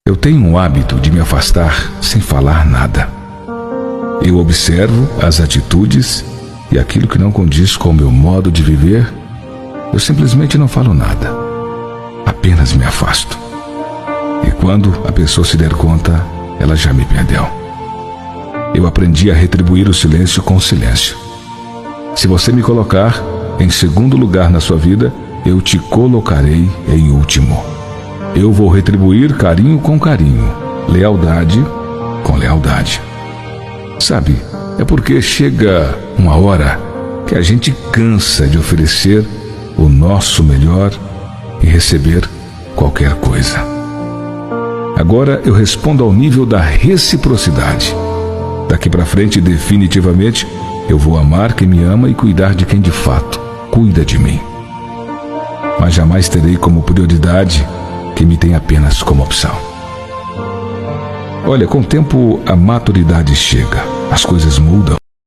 Eu tenho um hábito de me afastar sem falar nada. Eu observo as atitudes e aquilo que não condiz com o meu modo de viver, eu simplesmente não falo nada. Apenas me afasto. E quando a pessoa se der conta, ela já me perdeu. Eu aprendi a retribuir o silêncio com silêncio. Se você me colocar em segundo lugar na sua vida, eu te colocarei em último. Eu vou retribuir carinho com carinho, lealdade com lealdade. Sabe, é porque chega uma hora que a gente cansa de oferecer o nosso melhor e receber qualquer coisa. Agora eu respondo ao nível da reciprocidade. Daqui para frente, definitivamente, eu vou amar quem me ama e cuidar de quem de fato cuida de mim. Mas jamais terei como prioridade quem me tem apenas como opção. Olha, com o tempo a maturidade chega, as coisas mudam.